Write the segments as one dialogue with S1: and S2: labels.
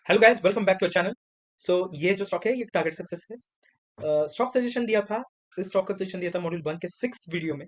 S1: Hello guys, welcome back to channel. So ये जो stock है ये टारगेट सक्सेस है। स्टॉक सजेशन दिया था। इस स्टॉक का सजेशन दिया था मॉड्यूल 1 के 6th वीडियो में।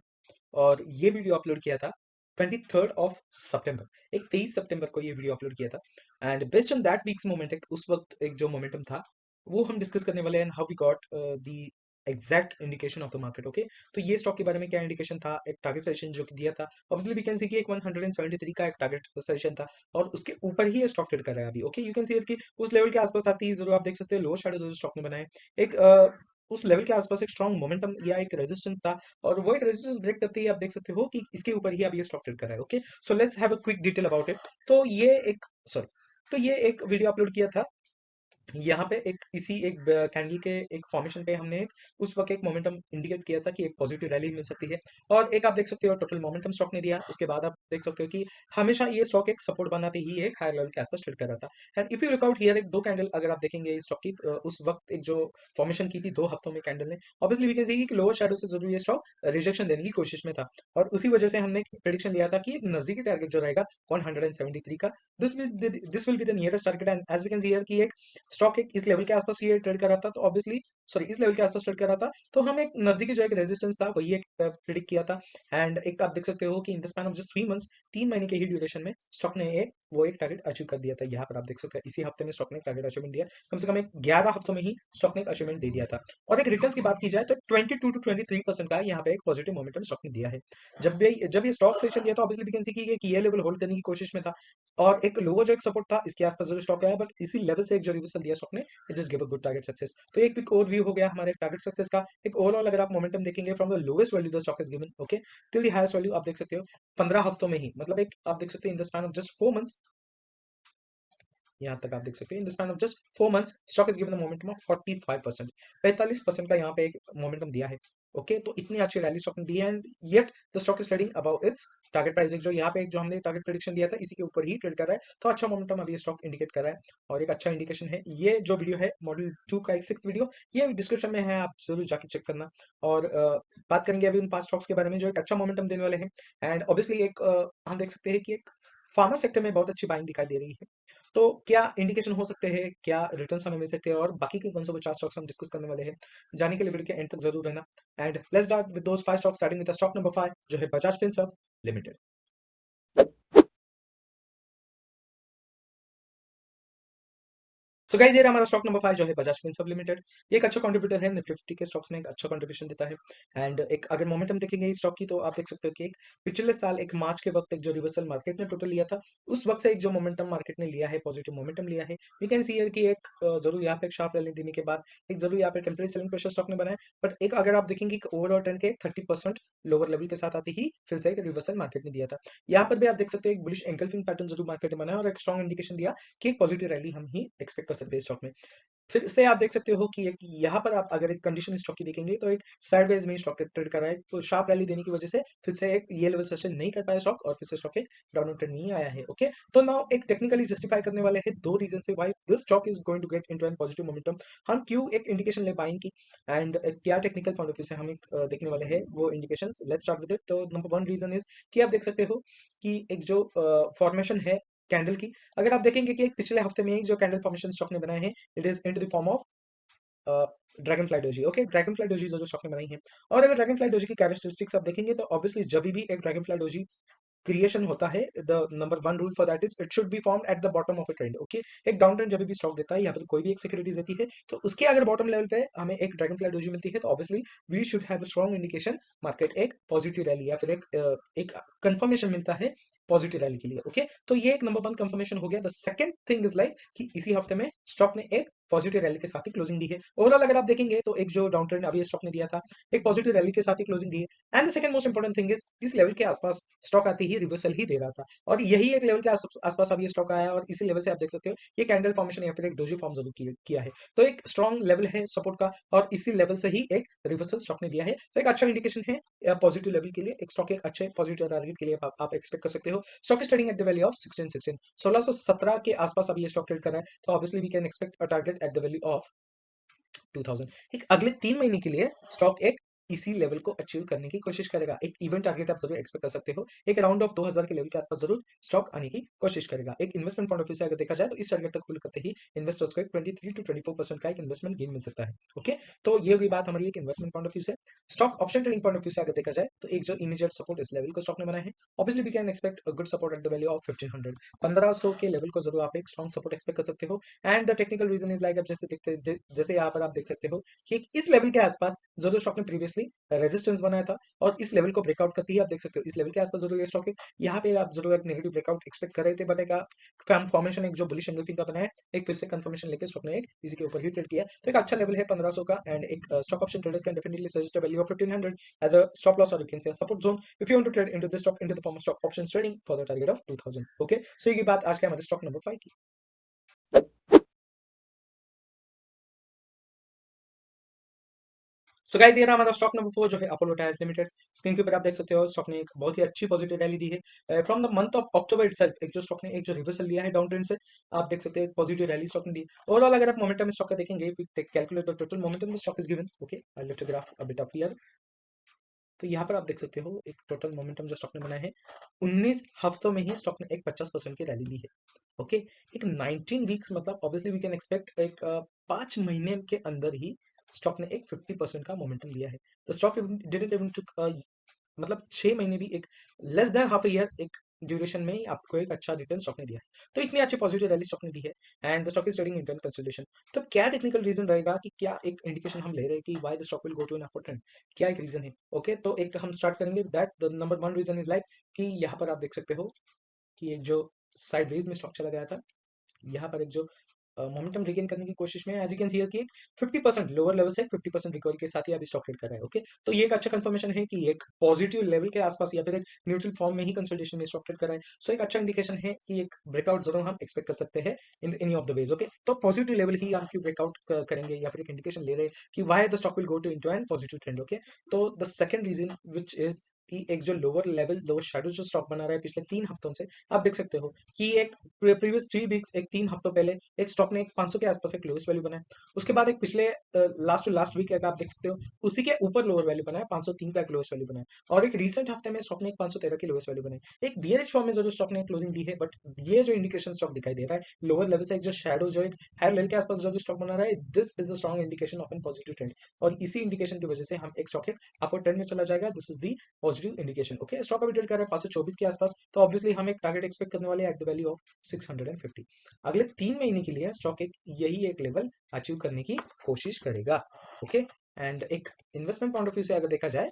S1: और ये वीडियो अपलोड किया था 23rd of September। एक 23 सितंबर को ये वीडियो अपलोड किया था and based on that weeks momentum, उस वक्त एक जो मोमेंटम था वो हम डिस्कस करने वाले हैं। How we got the exact indication of the market. Okay, तो ये स्टॉक के बारे में क्या इंडिकेशन था, एक टारगेट सेशन जो कि दिया था। ऑब्वियसली वी कैन सी कि एक 173 का एक टारगेट सेशन था और उसके ऊपर ही ये स्टॉक ट्रेड कर रहा है अभी। ओके, यू कैन सी कि उस लेवल के आसपास आती है जरूर, आप देख सकते हैं लो शैडो जो स्टॉक ने बनाए। एक उस लेवल के आसपास एक स्ट्रॉन्ग मोमेंटम या एक रेजिस्टेंस था और वो एक रेजिस्टेंस ब्रेक करते ही आप देख सकते हो कि इसके ऊपर ही अब ये स्टॉक ट्रेड कर रहा है। Okay, so let's have a quick detail about it. तो ये एक सॉरी तो ये एक वीडियो अपलोड किया था। यहाँ पे एक इसी एक कैंडल के एक फॉर्मेशन पे हमने एक उस वक्त एक मोमेंटम इंडिकेट किया था कि एक पॉजिटिव रैली मिल सकती है। और एक आप देख सकते हो टोटल मोमेंटम स्टॉक ने दिया। उसके बाद आप देख सकते हो कि हमेशा ये स्टॉक एक सपोर्ट बनाते ही एक हायर लेवल के आसपास ट्रेड कर रहा था। And if you look out here, एक दो कैंडल अगर आप देखेंगे इस स्टॉक की, उस वक्त एक जो फॉर्मेशन की थी 2 हफ्तों में कैंडल ने, ऑब्वियसली वी कैन सी कि लोअर शैडो से जरूर ये स्टॉक रिजेक्शन देने की कोशिश में था। और उसी वजह से हमने प्रेडिक्शन लिया था कि एक नजदीकी टारगेट जो रहेगा 173 का, this will be the nearest target. And as we can see here कि एक स्टॉक एक इस लेवल के आसपास ये ट्रेड कर रहा था, तो ऑब्वियसली सॉरी इस लेवल के आसपास ट्रेड कर रहा था, तो हम एक नजदीकी जो एक रेजिस्टेंस था वही एक प्रिडिक्ट किया था। एंड एक आप देख सकते हो कि in the span of just 3 months, 3 महीने के ही ड्यूरेशन में स्टॉक ने एक टारगेट अचीव कर दिया था। यहाँ पर आप देख सकते हैं इसी हफ्ते में स्टॉक ने टारगेट अचीवमेंट दिया। कम से कम एक 11 हफ्तों में ही स्टॉक ने एक अचीवमेंट दे दिया था। और एक रिटर्न की बात की जाए तो 22 to 23% का यहाँ पे एक पॉजिटिव मोमेंटम स्टॉक ने दिया है। जब ये स्टॉक सेशन दिया था, ऑब्वियसली वी कैन सी कि ये लेवल होल्ड करने की कोशिश में था। और एक लोअर जो एक सपोर्ट था इसके आसपास जो स्टॉक आया, बट इसी लेवल से एक जो रिवर्सल दिया स्टॉक ने, it just give a good target success. तो एक क्विक ओवरव्यू हो गया हमारे टारगेट सक्सेस का। एक ओवरऑल अगर आप मोमेंटम देखेंगे from the lowest value the stock is given, okay, till the highest value, आप देख सकते हो 15 हफ्तों में ही, मतलब एक आप देख सकते हैं in the span of just 4 months. यहाँ तक आप देख सकते हैं in the span of just 4 months stock is given the momentum of 45%। 45% का यहाँ पे एक मोमेंटम दिया है। ओके, तो इतनी अच्छी रैली स्टॉक ने दी है। And yet the stock is trading about it's target price. जो यहाँ पे जो हमने टारगेट प्रेडिक्शन दिया था इसी के ऊपर ही ट्रेड कर रहा है, तो अच्छा मोमेंटम अभी स्टॉक इंडिकेट कर रहा है और एक अच्छा इंडिकेशन है। ये जो वीडियो है मॉड्यूल 2 का एक 6th वीडियो, ये डिस्क्रिप्शन में है, आप जरूर जाके चेक करना। और बात करेंगे अभी उन 5 स्टॉक्स के बारे में जो एक अच्छा मोमेंटम देने वाले हैं। एंड ऑब्वियसली एक हम देख सकते हैं कि एक फार्मा सेक्टर में बहुत अच्छी बाइंग दिखाई दे रही है। तो क्या इंडिकेशन हो सकते हैं, क्या रिटर्न्स हमें मिल सकते हैं और बाकी के कौन से वो 4 स्टॉक्स हम डिस्कस करने वाले हैं, जाने के लिए वीडियो के एंड तक जरूर रहना। And let's start with those 5 stocks, starting with stock number 5 जो है Bajaj Finserv limited. So guys, ये रहा हमारा स्टॉक नंबर 5 जो है बजाज फिनसर्व लिमिटेड। ये एक अच्छा कंट्रीब्यूटर है, निफ्टी 50 के स्टॉक्स में एक अच्छा कंट्रीब्यूशन देता है। एंड एक अगर मोमेंटम देखेंगे इस स्टॉक की, तो आप देख सकते हो कि एक पिछले साल एक मार्च के वक्त एक जो रिवर्सल मार्केट ने टोटल लिया था, उस वक्त से एक जो मोमेंटम मार्केट ने लिया है, पॉजिटिव मोमेंटम लिया है। वी कैन सी हियर कि एक जरूर यहाँ पे एक शार्प रैली देने के बाद एक जरूर यहाँ पे टेम्परेरी सेलिंग प्रेशर स्टॉक ने बनाया। बट एक अगर आप देखेंगे कि ओवरऑल ट्रेंड के 30% लोअर लेवल के साथ आते ही फिर से एक रिवर्सल मार्केट ने दिया था। यहाँ पर भी आप देख सकते हैं एक बुलिश एंगल्फिंग पैटर्न जरूर मार्केट ने बनाया और एक स्ट्रॉन्ग इंडिकेशन दिया कि एक पॉजिटिव रैली हम ही एक्सपेक्ट कर सकते हैं स्टॉक में। फिर से आप देख सकते हो कि एक यहाँ पर आप अगर एक कंडीशन स्टॉक की देखेंगे, तो एक साइडवेज में स्टॉक ट्रेड कर रहा है, तो शार्प रैली देने की वजह से फिर से एक ये लेवल सस्टेन नहीं कर पाया स्टॉक और फिर से स्टॉक एक डाउनवर्ड ट्रेंड नहीं आया है। ओके, तो नाउ एक टेक्निकली जस्टिफाई करने वाले हैं 2 रीजन से why this stock is going to get into an positive momentum. हम क्यों एक इंडिकेशन ले बाइंग की एंड क्या टेक्निकल पॉइंट ऑफ व्यू से हम एक देखने वाले हैं वो indications. Let's start with it. तो नंबर 1 रीजन इज कि आप देख सकते हो कि एक जो फॉर्मेशन है कैंडल की, अगर आप देखेंगे कि एक पिछले हफ्ते में एक जो कैंडल फॉर्मेशन स्टॉक ने बनाए हैं, it is into the form of dragon fly doji. Okay, dragon fly doji जो स्टॉक ने बनाई है। और अगर ड्रैगन फ्लाई डोजी की कैरेक्टरिस्टिक्स आप देखेंगे, तो ऑब्वियसली जब भी एक ड्रैगन फ्लाई डोजी क्रिएशन होता है, the number 1 rule for that is it should be formed at the bottom of a trend. Okay, एक डाउन ट्रेंड जब भी स्टॉक देता है या फिर कोई भी एक सिक्योरिटीज देती है, तो उसके अगर बॉटम लेवल पे हमें एक ड्रैगन फ्लाई डोजी मिलती है, तो obviously we should have a strong indication market एक पॉजिटिव रैली या फिर एक कंफर्मेशन मिलता है पॉजिटिव रैली के लिए। ओके, तो ये एक नंबर 1 कंफर्मेशन हो गया। The second thing is like कि इसी हफ्ते में स्टॉक ने एक पॉजिटिव रैली के साथ ही क्लोजिंग दी है। ओवरऑल अगर आप देखेंगे तो एक जो डाउन ट्रेंड अभी स्टॉक ने दिया था, एक पॉजिटिव रैली के साथ ही क्लोजिंग दी है। And the second most important thing is इस लेवल के आसपास स्टॉक आते ही रिवर्सल ही दे रहा था और यही एक लेवल के आसपास अब ये स्टॉक आया और इसी लेवल से आप देख सकते हो ये कैंडल फॉर्मेशन या फिर एक डोजी फॉर्म जरूर किया है। तो एक स्ट्रॉन्ग लेवल है सपोर्ट का और इसी लेवल से ही एक रिवर्सल स्टॉक ने दिया है। तो एक अच्छा इंडिकेशन है पॉजिटिव लेवल के लिए, एक स्टॉक एक अच्छे पॉजिटिव टारगेट के लिए आप एक्सपेक्ट कर सकते हो। Stock is trading at the value of 1617 के आसपास अभी ये स्टॉक ट्रेड कर रहा है, तो obviously we can expect a target at the value of 2000। एक अगले 3 महीने के लिए स्टॉक एक इसी लेवल को अचीव करने की कोशिश करेगा। एक इवेंट टारगेट आप जरूर एक्सपेक्ट कर सकते हो, एक अराउंड ऑफ 2000 के लेवल के आसपास जरूर स्टॉक आने की कोशिश करेगा। एक इन्वेस्टमेंट पॉइंट ऑफ व्यू से अगर देखा जाए तो इस टारगेट तक होल्ड करते ही इन्वेस्टर्स को एक 23 to 24% का एक इन्वेस्टमेंट गेन मिल सकता है। ओके, तो ये हुई बात हमारी एक इन्वेस्टमेंट पॉइंट ऑफ व्यू से। Stock option trading point of view से अगर देखा जाए तो एक जो इमीडिएट सपोर्ट इस लेवल को स्टॉक ने बनाया है, obviously we can expect a good support at the value of 1500, 1500 के लेवल को जरूर आप एक स्ट्रॉन्ग सपोर्ट एक्सपेक्ट कर सकते हो। And the technical reason is like, अब जैसे देखते जैसे यहाँ पर आप देख सकते हो कि इस लेवल के आसपास जरूर स्टॉक ने प्रीवियसली रेजिस्टेंस बनाया था और इस लेवल को ब्रेकआउट करती है। आप देख सकते हो इस लेवल के आसपास जरूर ये स्टॉक है। यहाँ पे आप जरूर एक नेगेटिव ब्रेकआउट एक्सपेक्ट कर रहे थे, बट एक फॉर्मेशन एक जो बुलिश एंगल्फिंग का बना है, एक फिर से कंफर्मेशन लेके स्टॉक ने एक इसी के ऊपर ही ट्रेड किया। तो एक अच्छा लेवल है 1500 का, एंड एक stock option traders can definitely suggest a value of 1500 as a stop loss, or you can say a support zone if you want to trade into this stock into the form of stock options trading for the target of 2000. Okay, so ये बात आज के हमारे stock number 5 की। So guys, ये रहा हमारा stock number 4 जो है अपोलो टायर्स लिमिटेड। स्क्रीन के ऊपर आप देख सकते हो स्टॉक ने एक बहुत ही अच्छी पॉजिटिव रैली दी है from the month of October itself. एक जो स्टॉक ने एक जो रिवर्सल लिया है डाउन ट्रेंड से, आप देख सकते हैं एक पॉजिटिव रैली स्टॉक ने दी। ओवरऑल अगर आप मोमेंटम स्टॉक का देखेंगे, calculate the total momentum the stock is given. Okay, I lift the graph a bit of here. तो यहाँ पर आप देख सकते हो एक टोटल मोमेंटम जो स्टॉक ने बनाया है, 19 हफ्तों में ही स्टॉक ने एक 50% की रैली दी है। ओके, एक 19 वीक्स मतलब ऑब्वियसली वी कैन एक्सपेक्ट एक 5 महीने के अंदर ही स्टॉक ने एक 50% का मोमेंटम लिया है। द स्टॉक डिडंट इवन टुक मतलब 6 महीने भी, एक लेस देन हाफ ईयर एक ड्यूरेशन में ही आपको एक अच्छा रिटर्न स्टॉक ने दिया है। तो इतनी अच्छी पॉजिटिव रैली स्टॉक ने दी है, and the stock is trading internal consolidation. तो क्या टेक्निकल रीजन रहेगा कि क्या एक इंडिकेशन हम ले रहे हैं कि why the stock will go to an upward trend, क्या एक रीजन है? ओके, तो एक हम स्टार्ट करेंगे that the number one reason is like कि यहाँ पर आप देख सकते हो कि एक जो साइडवेज में स्टॉक चला गया था, यहाँ पर एक जो मोमेंटम रिगेन करने की कोशिश में, एज यू कैन सी कि 50% लोअर लेवल से 50% रिकवरी के साथ ही अभी स्टॉक ट्रेड कर रहा है। ओके, तो ये एक अच्छा कंफर्मेशन है कि एक पॉजिटिव लेवल के आसपास या फिर एक न्यूट्रल फॉर्म में ही कंसोलिडेशन में स्टॉक ट्रेड कर रहा है। सो एक अच्छा इंडिकेशन है कि एक ब्रेकआउट जरूर हम एक्सपेक्ट कर सकते हैं in any of the ways. Okay, तो पॉजिटिव लेवल ही हम क्यों ब्रेकआउट करेंगे या फिर एक इंडिकेशन ले रहे हैं कि why the stock will go to into an positive trend. Okay, तो the second reason which is कि एक जो लोअर लेवल लोअर शेडो जो स्टॉक बना रहा है पिछले 3 हफ्तों से, आप देख सकते हो कि एक प्रीवियस 3 वीक्स, एक 3 हफ्तों पहले एक स्टॉक ने एक 500 के आसपास एक लोएस्ट वैल्यू बनाया। उसके बाद एक पिछले लास्ट टू लास्ट वीक आप देख सकते हो उसी के ऊपर लोअर वैल्यू बनाया, 503 का एक लोएस्ट वैल्यू बनाया। और एक रिसेंट हफ्ते में स्टॉक ने एक 513 की लोएस्ट वैल्यू बनाई। एक बियरिश फॉर्म में जरूर स्टॉक ने क्लोजिंग दी है, बट ये जो इंडिकेशन स्टॉक दिखाई दे रहा है लोअर लेवल से एक जो शेडो जो एक हायर लेवल के आसपास जो स्टॉक बना रहा है, this is the strong indication of an positive trend. और इसी इंडिकेशन की वजह से हम एक स्टॉक एक अपवर्ड ट्रेंड में चला जाएगा। This is the positive indication. Okay, stock अभी ट्रेड कर रहा है 524 के आसपास, तो ऑब्वियसली हम एक टारगेट एक्सपेक्ट करने वाले एट द वैल्यू ऑफ 650। अगले 3 महीने के लिए स्टॉक एक यही एक लेवल अचीव करने की कोशिश करेगा। ओके, एंड एक इन्वेस्टमेंट पॉइंट ऑफ व्यू से अगर देखा जाए,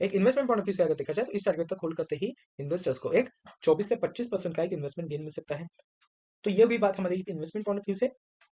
S1: एक इन्वेस्टमेंट पॉइंट ऑफ व्यू से अगर देखा जाए तो इस टारगेट तक होल्ड करते ही इन्वेस्टर्स को एक 24 से 25% का एक इन्वेस्टमेंट गेन मिल सकता है। तो ये भी बात हमारी इन्वेस्टमेंट पॉइंट ऑफ व्यू से।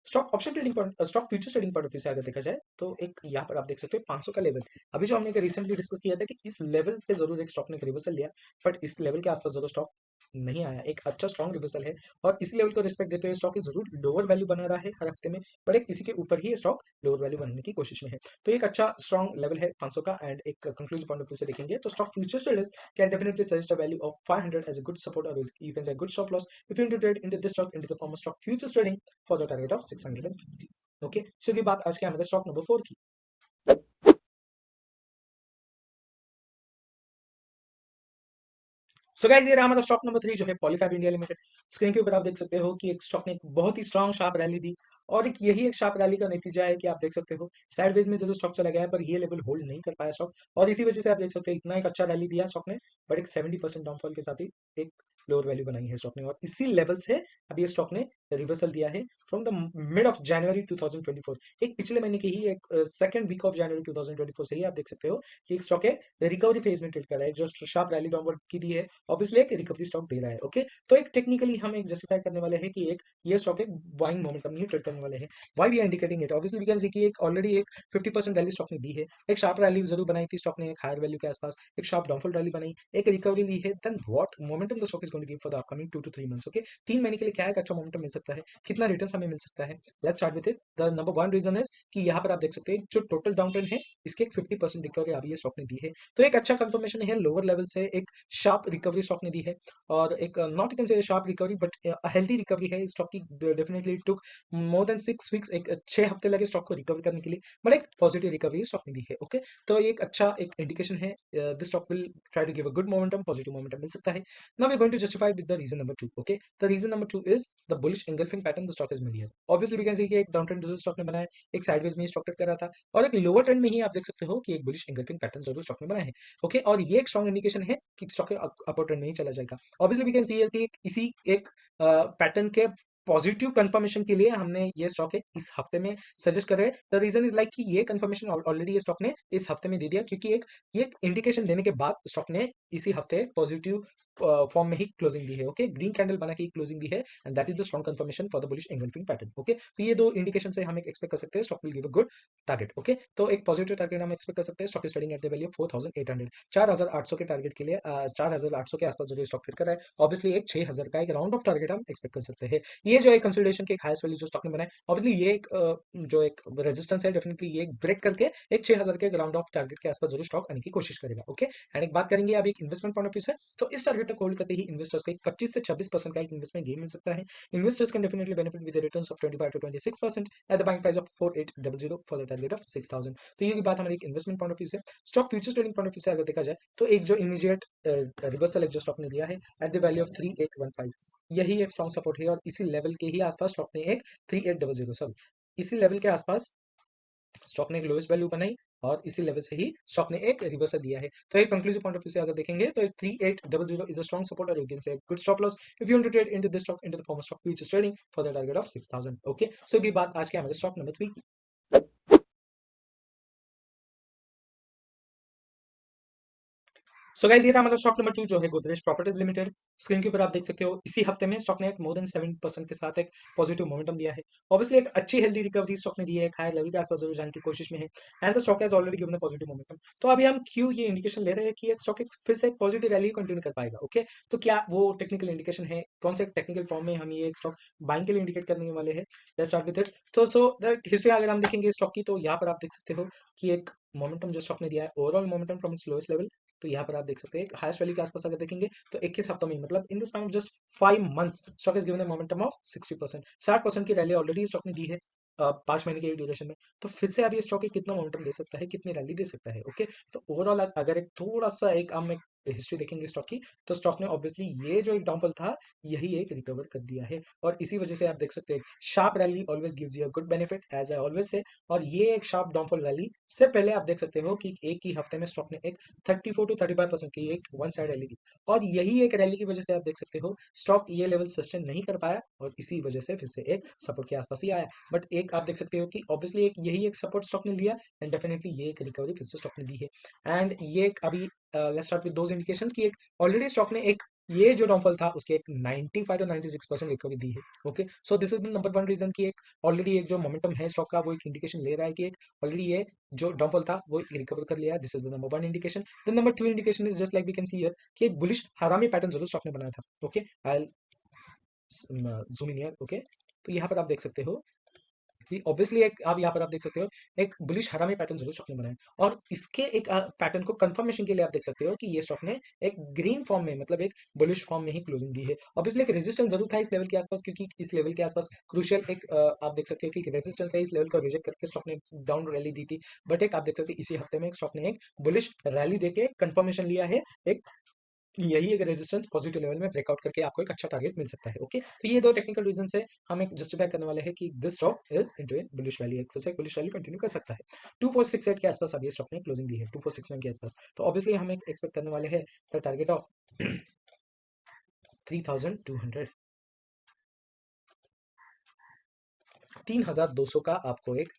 S1: Stock option trading point, stock futures trading point of view से अगर देखा जाए तो एक यहाँ पर आप देख सकते हो 500 का लेवल, अभी जो हमने रिसेंटली डिस्कस किया था कि इस लेवल पे जरूर एक स्टॉक ने रिवर्सल लिया, बट इस लेवल के आसपास जरूर स्टॉक नहीं आया। एक अच्छा स्ट्रॉन्ग रिवर्सल है और इस लेवल को रिस्पेक्ट देते हुए स्टॉक जरूर लोअर वैल्यू बना रहा है हर हफ्ते में, पर एक इसी के ऊपर ही स्टॉक लोअर वैल्यू बनाने की कोशिश में है। तो एक अच्छा स्ट्रॉन्ग लेवल है 500 का, एंड एक कंक्लूसिव पॉइंट ऑफ व्यू से देखेंगे तो stock futures traders can definitely suggest a value of 500 as a good support, और you can say good stop loss if you want to trade into this stock into the form of stock futures trading for the target of 650। Okay, so ये बात आज के हमारे stock number 4 की। So guys, ये रहा हमारा stock number 3 जो है पॉलीकैब इंडिया लिमिटेड। स्क्रीन के ऊपर आप देख सकते हो कि एक स्टॉक ने एक बहुत ही स्ट्रांग शार्प रैली दी, और एक यही एक शार्प रैली का नतीजा है कि आप देख सकते हो साइडवेज में जरूर स्टॉक चला गया है, पर ये लेवल होल्ड नहीं कर पाया स्टॉक, और इसी वजह से आप देख सकते हो इतना एक अच्छा रैली दिया स्टॉक ने, बट एक 70% डाउनफॉल के साथ ही एक लोअर वैल्यू बनाई है स्टॉक ने, और इसी लेवल से अभी ये स्टॉक ने रिवर्सल दिया है from the mid of January 2024। एक पिछले महीने की ही एक सेकंड वीक ऑफ जनवरी 2024 से ही आप देख सकते हो कि एक स्टॉक एक रिकवरी फेज में ट्रेड कर रहा है। जो शार्प रैली डाउनवर्ड की दी है, ऑब्वियसली एक रिकवरी स्टॉक दे रहा है। ओके, तो एक टेक्निकली हम एक जस्टिफाई करने वाले हैं कि एक ये स्टॉक एक बाइंग मोमेंटम ही ट्रेड करने वाले हैं। Why we are indicating it, obviously we can see कि एक ऑलरेडी एक 50% रैली स्टॉक ने दी है, एक शार्प रैली जरूर बनाई थी स्टॉक ने एक हायर वैल्यू के आसपास, एक शार्प डाउनफॉल रैली बनाई, एक रिकवरी ली है, then what momentum the stock is going to give for the upcoming 2 to 3 months. Okay, 3 महीने के लिए क्या एक अच्छा मोमेंटम मिल सकता है, कितना रिटर्न हमें मिल सकता है। Let's start with it. The number one reason is कि यहाँ पर आप देख सकते हैं जो टोटल डाउन ट्रेंड है इसके एक 50% रिकवरी अभी ये स्टॉक ने दी है। तो एक अच्छा कंफर्मेशन है, लोअर लेवल से एक शार्प रिकवरी स्टॉक ने दी है, और एक नॉट यू कैन से sharp recovery but healthy recovery है स्टॉक की। डेफिनेटली टुक मोर देन 6 वीक्स, एक 6 हफ्ते लगे स्टॉक को रिकवर करने के लिए, बट एक पॉजिटिव रिकवरी स्टॉक ने दी है। ओके, तो ये एक अच्छा एक इंडिकेशन है, this stock will try to give a good momentum, positive momentum मिल सकता है। Now we are going to justify with the reason number 2। Okay, the reason number 2 is the bullish engulfing pattern the stock is mid year. Obviously we can see कि एक down trend stock ने बनाया, एक sideways में stock trade कर रहा था, और एक लोअर ट्रेंड में ही आप देख सकते हो कि एक बुलिश engulfing पैटर्न जरूर स्टॉक ने बनाया है। ओके, और ये एक स्ट्रॉन्ग इंडिकेशन है कि स्टॉक अपर ट्रेंड में ही चला जाएगा। ऑब्वियसली वी कैन सी कि इसी एक पैटर्न के पॉजिटिव कंफर्मेशन के लिए हमने ये स्टॉक है इस हफ्ते में सजेस्ट कर रहे हैं। द रीजन इज लाइक कि ये कंफर्मेशन ऑलरेडी ये स्टॉक ने इस हफ्ते में दे दिया, क्योंकि एक ये इंडिकेशन देने के बाद स्टॉक ने इसी हफ्ते पॉजिटिव फॉर्म में ही क्लोजिंग दी है। ओके, ग्रीन कैंडल बना के क्लोजिंग दी है, and that is the strong confirmation for the bullish engulfing pattern. Okay, तो ये दो इंडिकेशन से हम एक्सपेक्ट कर सकते हैं stock will give a good target. Okay, तो एक पॉजिटिव टारगेट हम एक्सपेक्ट कर सकते हैं। Stock is trading at the value of 4800, 4800 के टारगेट के लिए 4800 के आसपास जो स्टॉक ट्रेड कर रहा है, ऑब्वियसली एक 6000 का एक राउंड ऑफ टारगेट हम एक्सपेक्ट कर सकते हैं। ये जो एक कंसोलिडेशन के एक हाईएस्ट वैल्यू जो स्टॉक ने बनाया, ऑब्वियसली ये एक जो एक रेजिस्टेंस है, डेफिनेटली ये ब्रेक करके एक 6000 के राउंड ऑफ टारगेट के आसपास जरूर स्टॉक आने की कोशिश करेगा। ओके, एंड एक बात करेंगे अभी एक इन्वेस्टमेंट पॉइंट ऑफ व्यू से, तो इस टारगेट तक होल्ड करते ही इन्वेस्टर्स को एक 25 से 26% का एक इन्वेस्टमेंट गेन मिल सकता है। Investors can definitely benefit with returns of 25 to 26% at the buying price of 4800 for the target of 6000। तो ये बात हमारी एक इन्वेस्टमेंट पॉइंट ऑफ व्यू से। Stock futures trading point of view से अगर देखा जाए, तो एक जो इमीडिएट रिवर्सल एक जो स्टॉक ने दिया है एट द वैल्यू ऑफ 3815, यही एक स्ट्रॉन्ग सपोर्ट है, और इसी लेवल के ही आसपास स्टॉक ने एक 3800, सॉरी, इसी लेवल के आसपास स्टॉक ने एक लोएस्ट वैल्यू बनाई, और इसी लेवल से ही स्टॉक ने एक रिवर्सल दिया है। तो एक कंक्लूसिव पॉइंट ऑफ व्यू से अगर देखेंगे, तो 3800 इज अ स्ट्रॉन्ग सपोर्ट, और you can say good stop loss if you want to trade into this stock into the form of stock which is trading for the target of 6000। Okay, so ये बात आज के हमारे stock number 3 की। So guys, ये था हमारा stock number 2 जो है गोदरेज प्रॉपर्टीज लिमिटेड। स्क्रीन के ऊपर आप देख सकते हो इसी हफ्ते में स्टॉक ने एक मोर देन 7% के साथ एक पॉजिटिव मोमेंटम दिया है। ऑब्वियसली एक अच्छी हेल्दी रिकवरी स्टॉक ने दी है, एक हायर लेवल के आसपास जरूर जाने की कोशिश में है, and the stock has already given a positive momentum. तो अभी हम क्यों ये इंडिकेशन ले रहे हैं कि ये स्टॉक एक फिर से एक पॉजिटिव रैली कंटिन्यू कर पाएगा। ओके, तो क्या वो टेक्निकल इंडिकेशन है, कौन से टेक्निकल फॉर्म में हम ये एक स्टॉक बाइंग के लिए इंडिकेट करने वाले हैं। Let's start with it. तो सो द हिस्ट्री अगर हम देखेंगे स्टॉक की, तो यहाँ पर आप देख सकते हो कि एक मोमेंटम जो स्टॉक ने दिया है, overall momentum from its lowest level, तो यहाँ पर आप देख सकते हैं हाईएस्ट वैल्यू के आसपास अगर देखेंगे, तो 21 हफ्तों में, मतलब in the span of just 5 months, stock is given a momentum of 60%, 60% की रैली ऑलरेडी स्टॉक ने दी है 5 महीने के ड्यूरेशन में। तो फिर से अब ये स्टॉक कितना मोमेंटम दे सकता है, कितनी रैली दे सकता है। ओके, तो ओवरऑल अगर एक थोड़ा सा एक हम एक हिस्ट्री देखेंगे स्टॉक की, तो स्टॉक ने ऑब्वियसली ये जो एक डाउनफॉल था, यही एक रिकवर कर दिया है, और इसी वजह से आप देख सकते हैं sharp rally always gives you a good benefit as I always say. और ये एक शार्प डाउनफॉल रैली से पहले आप देख सकते हो कि एक ही हफ्ते में स्टॉक ने एक 34 to 35% की एक वन साइड रैली दी, और यही एक रैली की वजह से आप देख सकते हो स्टॉक ये लेवल सस्टेन नहीं कर पाया, और इसी वजह से फिर से एक सपोर्ट के आसपास ही आया। बट एक आप देख सकते हो कि ऑब्वियसली एक यही एक सपोर्ट स्टॉक ने लिया, एंड डेफिनेटली ये एक रिकवरी फिर से स्टॉक ने दी है। एंड ये एक अभी let's start with those indications कि एक ऑलरेडी स्टॉक ने एक ये जो डाउनफॉल था उसके एक 95 to 96% रिकवरी दी है। Okay, so this is the number one reason कि एक ऑलरेडी एक जो मोमेंटम है स्टॉक का, वो एक इंडिकेशन ले रहा है कि एक ऑलरेडी ये जो डाउनफॉल था वो रिकवर कर लिया है। This is the number one indication. The number two indication is just like we can see here कि एक बुलिश हरामी पैटर्न जरूर स्टॉक ने बनाया था। Okay, I zoom in here. Okay, तो यहाँ पर आप देख सकते हो कि ऑब्वियसली एक आप यहाँ पर आप देख सकते हो एक बुलिश हरामी पैटर्न जरूर स्टॉक ने बनाया, और इसके एक पैटर्न को कंफर्मेशन के लिए आप देख सकते हो कि ये स्टॉक ने एक ग्रीन फॉर्म में, मतलब एक बुलिश फॉर्म में ही क्लोजिंग दी है। ऑब्वियसली एक रेजिस्टेंस जरूर था इस लेवल के आसपास, क्योंकि इस लेवल के आसपास क्रूशियल एक आप देख सकते हो कि रेजिस्टेंस है, इस लेवल को रिजेक्ट करके स्टॉक ने डाउन रैली दी थी। बट एक आप देख सकते हो इसी हफ्ते में एक स्टॉक ने एक बुलिश रैली देके कंफर्मेशन लिया है, एक यही एक रेजिस्टेंस पॉजिटिव लेवल में ब्रेकआउट करके आपको एक अच्छा टारगेट मिल सकता है। ओके, तो ये दो टेक्निकल रीजन से हम एक जस्टिफाई करने वाले हैं कि this stock is into A bullish rally, एक फिर से बुलिश रैली कंटिन्यू कर सकता है। 2468 के आसपास अभी स्टॉक ने क्लोजिंग दी है, 2469 के आसपास, तो ऑब्वियसली हम एक एक्सपेक्ट करने वाले हैं द टारगेट ऑफ 3200, 3200 का आपको एक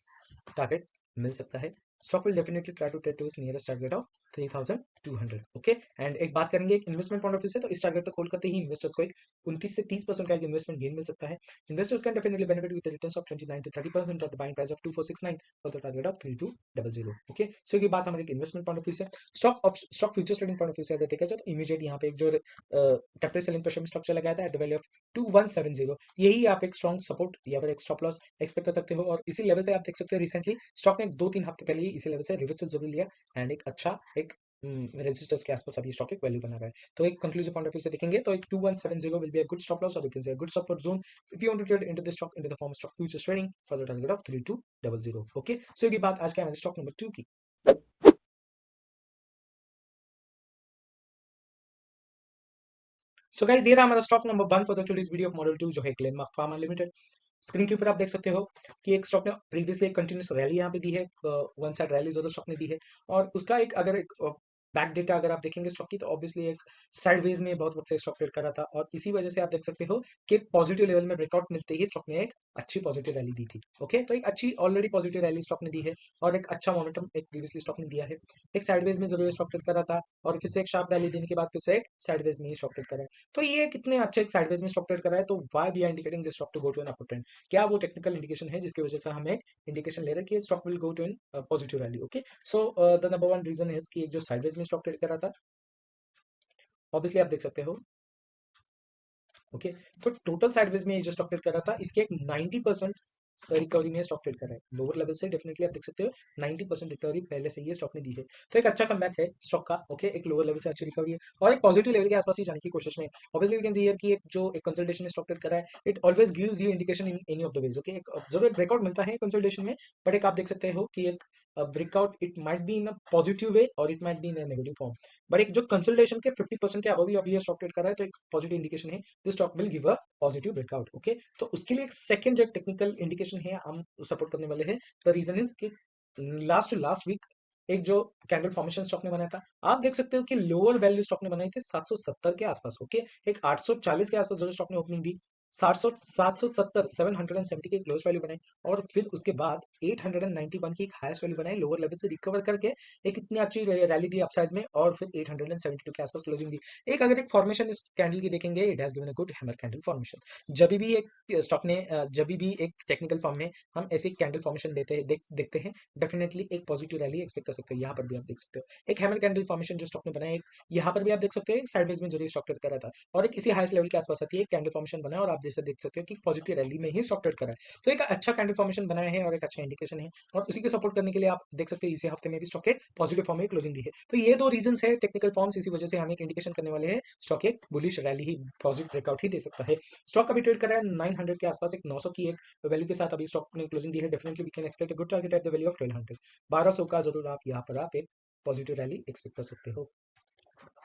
S1: टारगेट मिल सकता है। Stock will definitely try to take to its nearest target of 3200. Okay, and एक बात करेंगे एक इन्वेस्टमेंट पॉइंट ऑफ व्यू से, तो इस टारगेट तक होल्ड करते ही इन्वेस्टर्स को एक 29 से 30% का एक इन्वेस्टमेंट गेन मिल सकता है. Investors can definitely benefit with returns of 29 to 30% at the buying price of 2469 for the target of 3200. Okay, so ये बात हमारे इन्वेस्टमेंट पॉइंट ऑफ व्यू से. Stock futures trading point of view से अगर देखा जाए तो इमीडिएट यहाँ पे एक जो टेम्परेरी सेलिंग प्रेशर में स्ट्रक्चर लगाया था एट द वैल्यू ऑफ 2170, यही आप एक स्ट्रॉन्ग सपोर्ट या फिर एक स्टॉप लॉस एक्सपेक्ट कर सकते हो. और इसी लेवल से आप देख सकते हो रिसेंटली स्टॉक ने 2-3 हफ्ते पहले ही इसी लेवल से रिवर्सल जरूर लिया एंड एक अच्छा एक रेजिस्टर्स के आसपास अभी स्टॉक एक वैल्यू बना रहा है. तो एक कंक्लूसिव पॉइंट ऑफ व्यू से देखेंगे तो एक 2170 will be a good stop loss और you can say a good support zone if you want to trade into this stock into the form of stock futures trading for the target of 3200. Okay, so ये बात आज के हमारे stock number 2 की. So guys, ये रहा हमारा stock number 1 for the today's video of model 2 जो है ग्लेनमार्क फार्मा लिमिटेड. स्क्रीन के ऊपर आप देख सकते हो कि एक स्टॉक ने प्रीवियसली एक कंटिन्यूस रैली यहाँ पे दी है, वन साइड रैली जो स्टॉक ने दी है. और उसका एक अगर एक बैक डेटा अगर आप देखेंगे स्टॉक की तो ऑब्वियसली एक साइडवेज में बहुत वक्त से स्टॉक ट्रेड कर रहा था और इसी वजह से आप देख सकते हो कि एक पॉजिटिव लेवल में ब्रेकआउट मिलते ही स्टॉक ने एक अच्छी पॉजिटिव रैली दी थी. ओके, तो एक अच्छी ऑलरेडी पॉजिटिव रैली स्टॉक ने दी है और एक अच्छा मोमेंटम एक प्रीवियसली स्टॉक ने दिया है. एक साइडवेज में जरूर स्टॉक ट्रेड कर रहा था और फिर से एक शार्प रैली देने के बाद फिर से एक साइडवेज में ही स्टॉक ट्रेड कर रहा है. तो ये कितने अच्छे एक साइडवेज में स्टॉक ट्रेड कर रहा है, तो why we are indicating this stock to go to an up trend. क्या वो टेक्निकल इंडिकेशन है जिसकी वजह से हम एक इंडिकेशन ले रहे हैं कि stock will go to in positive rally. Okay, so the number one reason is कि एक जो साइडवेज में स्टॉक ट्रेड कर रहा था ऑब्वियसली आप देख सकते हो. ओके, तो टोटल साइडवेज में जो स्टॉक ट्रेड कर रहा था इसके एक 90% रिकवरी में स्टॉक ट्रेड कर रहा है लोअर लेवल से. डेफिनेटली आप देख सकते हो 90% रिकवरी पहले से ही स्टॉक ने दी है. तो एक अच्छा कमबैक है स्टॉक का. ओके, एक लोअर लेवल से अच्छी रिकवरी है और एक पॉजिटिव लेवल के आसपास ही जाने की कोशिश में. Obviously we can see here कि एक जो एक कंसल्टेशन में स्टॉक ट्रेड कर रहा है it always gives you indication in any of the ways. Okay, एक जरूर एक ब्रेकआउट मिलता है कंसल्टेशन में, बट एक आप देख सकते हो कि एक breakout it might be in a positive way और it might be in a negative form. But एक जो कंसल्टेशन के 50% के अबव भी अभी ये स्टॉक ट्रेड कर रहा है तो एक पॉजिटिव इंडिकेशन है this stock will give a positive breakout. Okay, तो उसके लिए एक सेकंड जो टेक्निकल इंडिकेशन है हम सपोर्ट करने वाले हैं. द रीजन इज कि लास्ट टू लास्ट वीक एक जो कैंडल फॉर्मेशन स्टॉक ने बनाया था आप देख सकते हो कि लोअर वैल्यू स्टॉक ने बनाई थी 770 के आसपास. ओके, एक 840 के आसपास जो स्टॉक ने ओपनिंग दी 770 770 की क्लोज वैल्यू बनाई और फिर उसके बाद 891 की एक हाईएस्ट वैल्यू बनाई लोअर लेवल से रिकवर करके एक इतनी अच्छी रैली दी अपसाइड में और फिर 872 के आसपास क्लोजिंग दी. एक अगर एक फॉर्मेशन इस कैंडल की देखेंगे it has given a good hammer candle formation. जब भी एक स्टॉक ने जब भी एक टेक्निकल फॉर्म में हम ऐसी कैंडल फॉर्मेशन देते हैं देखते हैं डेफिनेटली एक पॉजिटिव रैली एक्सपेक्ट कर सकते हो. यहाँ पर भी आप देख सकते हो एक हैमर कैंडल फॉर्मेशन जो स्टॉक ने बनाया. एक यहाँ पर भी आप देख सकते हो साइडवेज में जरूर स्टॉक ट्रेड कर रहा था और एक इसी हाईएस्ट लेवल के आसपास आती है कैंडल फॉर्मेशन बना और आप जैसे देख सकते हो कि पॉजिटिव रैली में ही स्टॉक ट्रेड करा है. तो एक अच्छा कैंडल फॉर्मेशन बनाया है और एक अच्छा इंडिकेशन है और उसी को सपोर्ट करने के लिए आप देख सकते हो इसी हफ्ते में भी स्टॉक के पॉजिटिव फॉर्म में क्लोजिंग दी है. तो ये दो रीजन है टेक्निकल फॉर्म्स, इसी वजह से हम एक इंडिकेशन करने वाले हैं स्टॉक एक बुलिश रैली ही पॉजिटिव ब्रेकआउट ही दे सकता है. स्टॉक अभी ट्रेड कर रहा है 900 के आसपास, एक 900 की एक वैल्यू के साथ अभी स्टॉक ने क्लोजिंग दी है. Definitely we can expect a good target at the value of 1200. 1200 का जरूर आप यहाँ पर आप एक पॉजिटिव रैली एक्सपेक्ट कर सकते हो.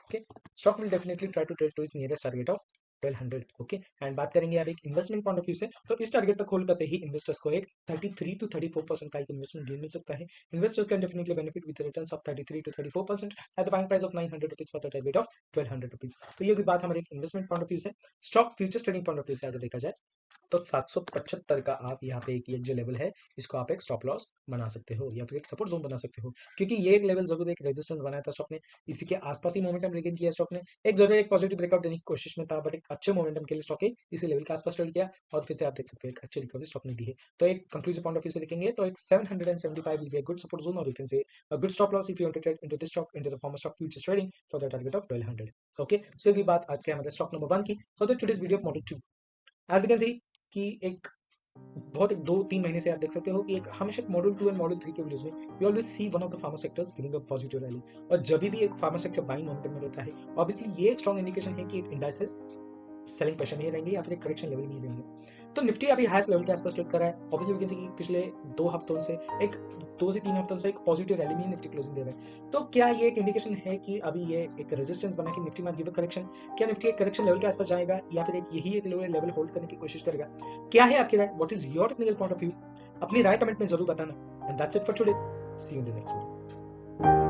S1: Okay, stock will definitely try to trade to इस nearest target of 1200. Okay, and बात करेंगे अब एक इन्वेस्टमेंट पॉइंट ऑफ व्यू से, तो इस टारगेट तक होल्ड करते ही इन्वेस्टर्स को एक 33 to 34% का एक इन्वेस्टमेंट गेन मिल सकता है. Investors can definitely benefit with returns of 33 to 34% at the buying price of 900 rupees for the target of 1200 rupees. तो ये भी बात हमारे एक इन्वेस्टमेंट पॉइंट ऑफ व्यू से. Stock futures trading point of view से अगर देखा जाए तो 775 का आप यहाँ पे एक ये जो लेवल है इसको आप एक स्टॉप लॉस बना सकते हो या फिर एक सपोर्ट जोन बना सकते हो, क्योंकि ये एक लेवल जरूर एक रेजिस्टेंस बनाया था स्टॉक ने. इसी के आसपास ही मोमेंटम रिगेन किया स्टॉक ने. एक जरूर एक पॉजिटिव ब्रेकआउट देने की कोशिश में था बट एक अच्छे मोमेंटम के लिए स्टॉक इसी लेवल के आसपास ट्रेड किया और फिर से आप देख सकते हो एक अच्छी रिकवरी स्टॉक ने दी है. तो एक कंक्लूसिव पॉइंट ऑफ व्यू से देखेंगे तो एक 775 will be a good support zone और you can say a good stop loss if you want to trade into this stock into the form of stock futures trading for the target of 1200. Okay, so ये बात आज के हमारे stock number 1 की for the today's video of model 2. As we can see कि एक बहुत एक 2-3 महीने से आप देख सकते हो कि एक हमेशा मॉडल 2 एंड मॉडल 3 के वीडियोस में we always see one of the pharma sectors giving a positive rally और जब भी एक फार्मा सेक्टर बाइंग मोमेंटम में रहता है ऑब्वियसली ये एक स्ट्रॉन्ग इंडिकेशन है कि एक इंडाइसेस सेलिंग प्रेशर में ही रहेंगे या फिर एक करेक्शन लेवल में ही रहेंगे. तो निफ्टी अभी हाईएस्ट लेवल के आसपास ट्रेड कर रहा है. ऑब्वियसली वी कैन सी कि पिछले 2 हफ्तों से एक 2 से 3 हफ्तों से एक पॉजिटिव रैली में निफ्टी क्लोजिंग दे रहा है. तो क्या ये एक इंडिकेशन है कि अभी ये एक रेजिस्टेंस बना के निफ्टी में गिव अ करेक्शन, क्या निफ्टी एक करेक्शन लेवल के आसपास जाएगा या फिर एक यही एक लेवल होल्ड करने की कोशिश करेगा? क्या है आपकी राय? What is your technical point of view? अपनी राय कमेंट में जरूर बताना. And that's it for today. See you in the next video.